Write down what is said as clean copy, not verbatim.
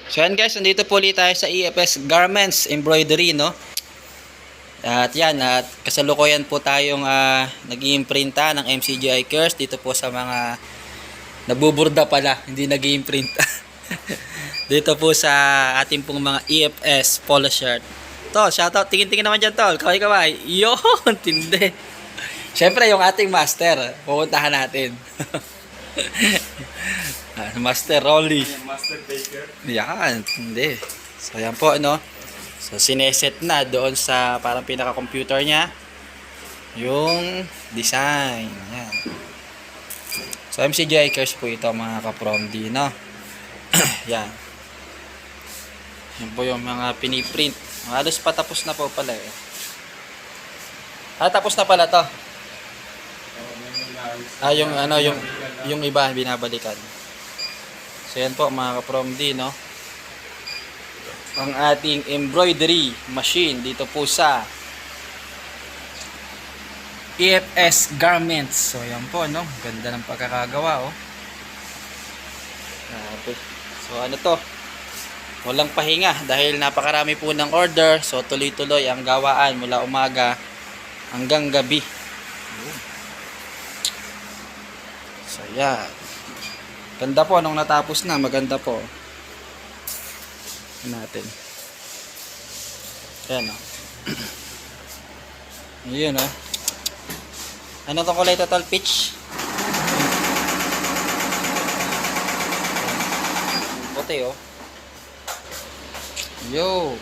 So yan guys, nandito po ulit tayo sa EFS Garments Embroidery, no? At yan, at kasalukuyan po tayong nag-i-imprinta ng MCGI Curse dito po sa mga nabuburda pala, hindi nag-i-imprinta. Dito po sa ating pong mga EFS polo shirt. Tol, shoutout, tingin-tingin naman dyan, Tol. Kaway-kaway. Yun, tindi. Siyempre, yung ating master, pupuntahan natin. Master Rolly. Master Baker. Yan, hindi. So, yan po, no? So, sineset na doon sa parang pinaka-computer niya yung design. Yan. So, MCGI Curse po ito, mga ka-Promd, no? Yan. Yan po yung mga piniprint. Halos patapos na po pala eh. Tapos na pala to. Yung ano, yung iba binabalikan. So yan po mga ka-Promd, no? Ang ating embroidery machine dito po sa EFS Garments. So yan po, no? Ganda ng pagkakagawa, oh. So ano to? Walang pahinga dahil napakarami po ng order. So tuloy-tuloy ang gawaan mula umaga hanggang gabi. So yan. Ganda po nung natapos na, maganda po. Natin. Yan, oh. Yun, oh. Ano tong kulay total pitch? Puti, oh. Yo.